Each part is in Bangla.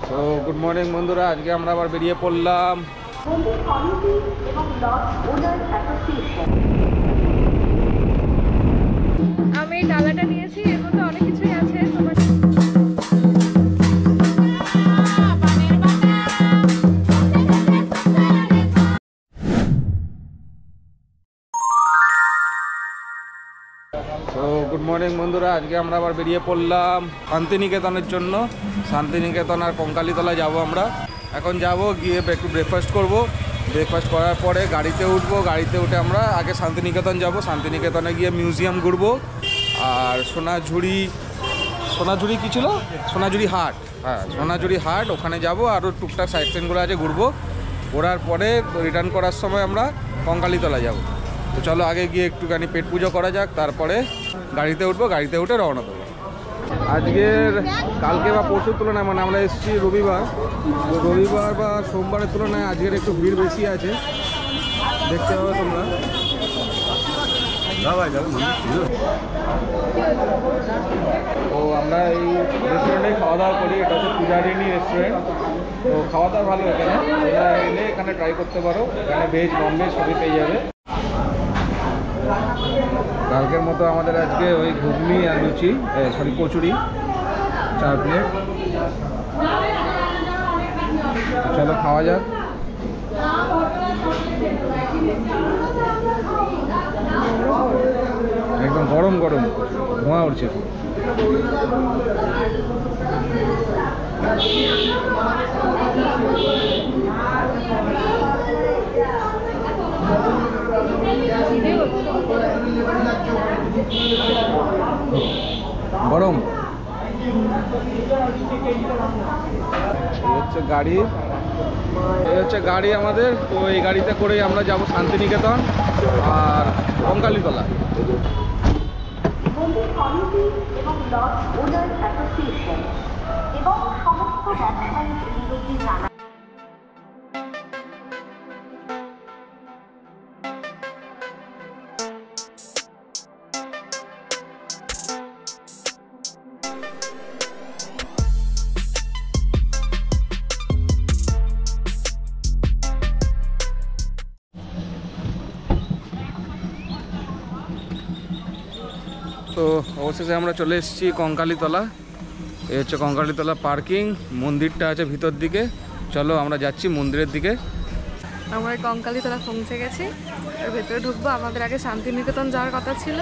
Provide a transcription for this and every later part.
তো গুড মর্নিং বন্ধুরা, আজকে আমরা আবার বেরিয়ে পড়লাম। আমি ডালাটা নিয়েছি, এর মধ্যে অনেক কিছুই আছে। তো গুড মর্নিং বন্ধুরা, আজকে আমরা আবার বেরিয়ে পড়লাম শান্তিনিকেতনের জন্য। শান্তিনিকেতন আর কঙ্কালীতলা যাব আমরা। এখন যাব, গিয়ে একটু ব্রেকফাস্ট করব। ব্রেকফাস্ট করার পরে গাড়িতে উঠবো। গাড়িতে উঠে আমরা আগে শান্তিনিকেতন যাব। শান্তিনিকেতনে গিয়ে মিউজিয়াম ঘুরবো। আর সোনাঝুরি কী ছিল, সোনাঝুরি হাট। হ্যাঁ, সোনাঝুরি হাট, ওখানে যাব। আরও টুকটাক সাইড সিনগুলো আছে, ঘুরবো। ঘোরার পরে রিটার্ন করার সময় আমরা কঙ্কালীতলা যাব। তো চলো আগে গিয়ে একটুখানি পেট পুজো করা যাক, তারপরে গাড়িতে উঠবো। গাড়িতে উঠে রওনা দেবো। আজকের কালকে বা পরশুর তুলনায়, মানে আমরা এসেছি রবিবার, তো রবিবার বা সোমবারের তুলনায় আজকের একটু ভিড় বেশি আছে, দেখতে পাবে তোমরা। তো আমরা এই রেস্টুরেন্টে খাওয়া দাওয়া করি। এটা হচ্ছে পূজারিণী রেস্টুরেন্ট। তো খাওয়া দাওয়া ভালো এখানে, তোমরা এলে এখানে ট্রাই করতে পারো। এখানে ভেজ নন ভেজ সবই পেয়ে যাবে। কালকের মতো আমাদের আজকে ওই ঘুগনি আর লুচি, কচুরি 4 প্লেট। চলো খাওয়া যাক। একদম গরম গরম ধোঁয়া উঠছে। গরম। হচ্ছে গাড়ি, এই হচ্ছে গাড়ি আমাদের। তো এই গাড়িতে করেই আমরা যাব শান্তিনিকেতন আর কঙ্কালীতলা। তো অবশেষে আমরা চলে এসেছি কঙ্কালীতলা। এই হচ্ছে কঙ্কালীতলা পার্কিং। মন্দিরটা আছে ভিতর দিকে। চলো আমরা যাচ্ছি মন্দিরের দিকে। আমরা কঙ্কালীতলা পৌঁছে গেছি, এর ভেতরে ঢুকবো। আমাদের আগে শান্তিনিকেতন যাওয়ার কথা ছিল,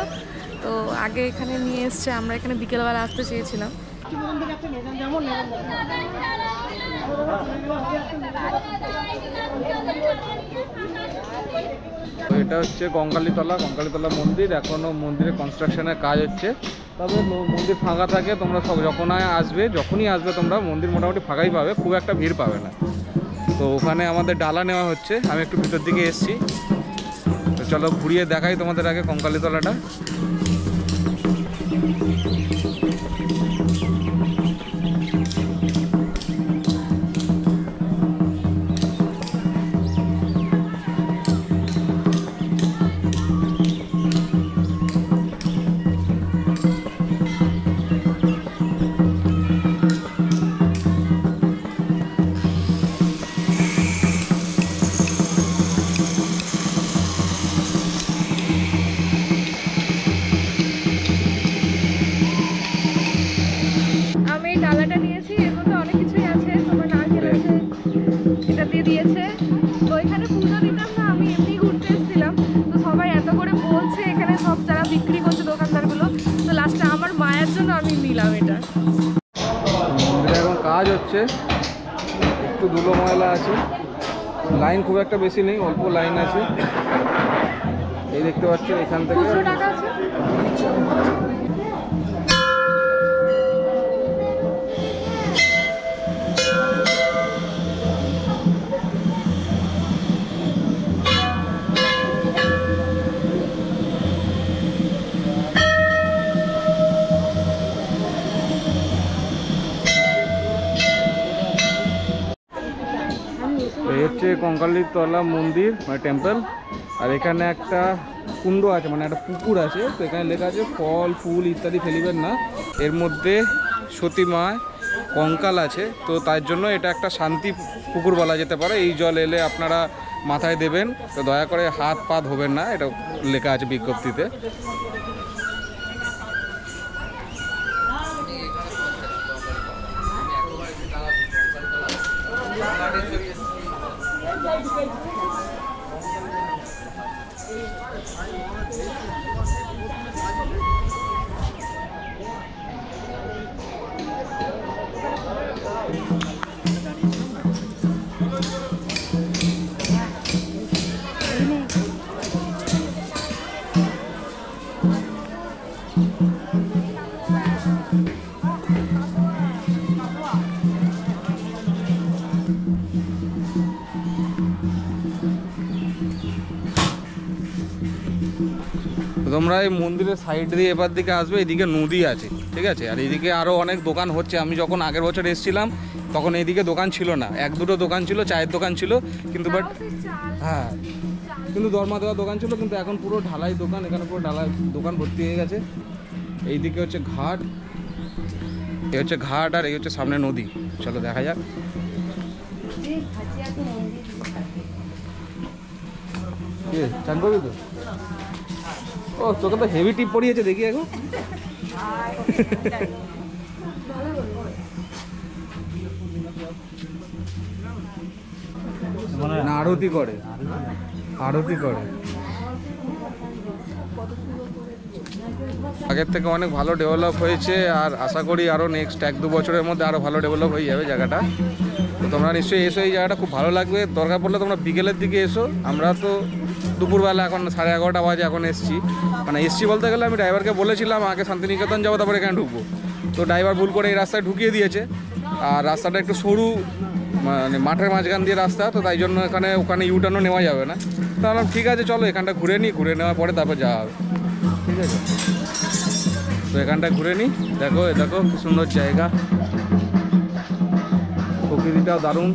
তো আগে এখানে নিয়ে এসছে। আমরা এখানে বিকেলবেলা আসতে চেয়েছিলাম। তো এটা হচ্ছে কঙ্কালীতলা মন্দির। এখনও মন্দিরের কনস্ট্রাকশনের কাজ হচ্ছে, তবে মন্দির ফাঁকা থাকে। তোমরা সব যখনই আসবে তোমরা মন্দির মোটামুটি ফাঁকাই পাবে, খুব একটা ভিড় পাবে না। তো ওখানে আমাদের ডালা নেওয়া হচ্ছে। আমি একটু ভিতর দিকে এসেছি, তো চলো ঘুরিয়ে দেখাই তোমাদের আগে কঙ্কালীতলাটা। আমি ডালাটা নিয়েছি, এর মধ্যে অনেক কিছুই আছে। তোমার নারকেল আছে, এটা দিয়ে দিয়েছে। তো এখানে পুজো দিতাম না, আমি এমনি ঘুরতে এসেছিলাম। তো সবাই এত করে বলছে, এখানে সব যারা বিক্রি করছে দোকানদারগুলো, তো লাস্টে আমার মায়ের জন্য আমি নিলাম এটা। মন্দিরে এখন কাজ হচ্ছে, একটু ধুলো ময়লা আছে। লাইন খুব একটা বেশি নেই, অল্প লাইন আছে। এই দেখতে পাচ্ছ এখান থেকে টাকা আছে। এই হচ্ছে কঙ্কালীতলা মন্দির মানে টেম্পল। আর এখানে একটা কুণ্ড আছে, মানে একটা পুকুর আছে। তো এখানে লেখা আছে ফল ফুল ইত্যাদি ফেলিবেন না। এর মধ্যে সতী মা কঙ্কাল আছে, তো তার জন্য এটা একটা শান্তি পুকুর বলা যেতে পারে। এই জল এলে আপনারা মাথায় দেবেন, তো দয়া করে হাত পা ধোবেন না, এটা লেখা আছে বিজ্ঞপ্তিতে। তোমরা এই মন্দিরের সাইড দিয়ে এবার দিকে আসবে, এদিকে নদী আছে, ঠিক আছে। আর এদিকে আরও অনেক দোকান হচ্ছে। আমি যখন আগের বছর এসেছিলাম তখন এইদিকে দোকান ছিল না, এক দুটো দোকান ছিল, চায়ের দোকান ছিল, কিন্তু বাট হ্যাঁ কিন্তু দরমা দেওয়া দোকান ছিল, কিন্তু এখন পুরো ঢালাই দোকান, এখানে পুরো ঢালাই দোকান ভর্তি হয়ে গেছে। এইদিকে হচ্ছে ঘাট, এই হচ্ছে ঘাট, আর এই হচ্ছে সামনে নদী। চলো দেখা যাক। চান করবি তো? ও তোকে তো হেভি টিপ পড়িয়েছে, দেখি এখন। না আরতি করে, আরতি করে। আগের থেকে অনেক ভালো ডেভেলপ হয়েছে, আর আশা করি আরও নেক্সট 1-2 বছরের মধ্যে আরও ভালো ডেভেলপ হয়ে যাবে জায়গাটা। তো তোমরা নিশ্চয়ই এসো, এই জায়গাটা খুব ভালো লাগবে। দরকার পড়লে তোমরা বিকেলের দিকে এসো। আমরা তো দুপুরবেলা এখন 11:30 বাজে এখন এসছি, মানে এসছি বলতে গেলে আমি ড্রাইভারকে বলেছিলাম আগে শান্তিনিকেতন যাবো, তারপরে এখানে ঢুকবো। তো ড্রাইভার ভুল করে এই রাস্তায় ঢুকিয়ে দিয়েছে, আর রাস্তাটা একটু সরু, মানে মাঠের মাঝখান দিয়ে রাস্তা, তো তাই জন্য ওখানে ইউটার্নও নেওয়া যাবে না। তাহলে ঠিক আছে চলো এখানটা ঘুরে নিই, ঘুরে নেওয়ার পরে তারপর যাওয়া হবে, ঠিক আছে। তো এখানটা ঘুরে নিই। দেখো দেখো কি সুন্দর জায়গা, প্রকৃতিটাও দারুণ।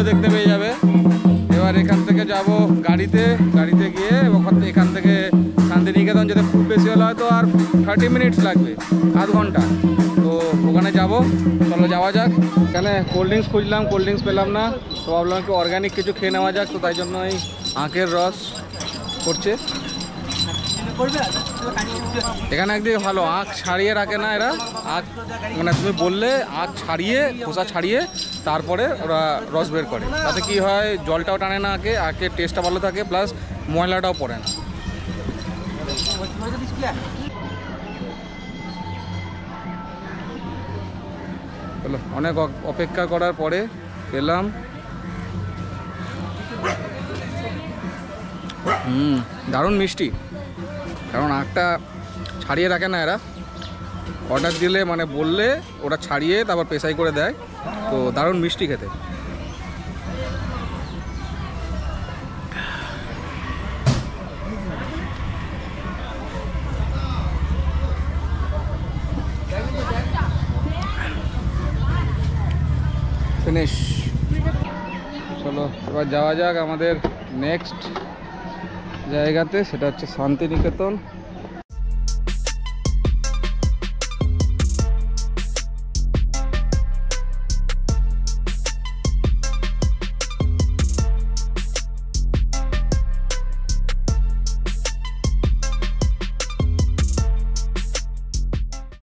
দেখতে পেয়ে যাবে। এবার এখান থেকে যাব গাড়িতে গিয়ে এখান থেকে শান্তিনিকেতন যেতে খুব বেশি হলে হয়তো আর 30 মিনিটস লাগবে, আধ ঘন্টা। তো ওখানে যাব, চলো যাওয়া যাক। এখানে কোল্ড ড্রিঙ্কস খুঁজলাম, কোল্ড ড্রিঙ্কস পেলাম না, তো ভাবলাম একটু অর্গ্যানিক কিছু খেয়ে নেওয়া যাক। তো তাই জন্য এই আখের রস করছে এখানে। একদিকে ভালো আখ ছাড়িয়ে রাখে না এরা, আখ মানে তুমি বললে আখ ছাড়িয়ে খোসা ছাড়িয়ে তারপরে ওরা রস বের করে। তাতে কি হয়, জলটাও টানে না আখের টেস্টটা ভালো থাকে, প্লাস ময়লাটাও পড়ে না। চলো, অনেক অপেক্ষা করার পরে পেলাম। দারুণ মিষ্টি, কারণ আখটা ছাড়িয়ে রাখে না এরা, অর্ডার দিলে মানে বললে ওরা ছাড়িয়ে তারপর পেশাই করে দেয়। তো দারুণ মিষ্টি খেতে। ফিনিশ। চলো এবার যাওয়া যাক আমাদের নেক্সট জায়গাতে, সেটা হচ্ছে শান্তিনিকেতন।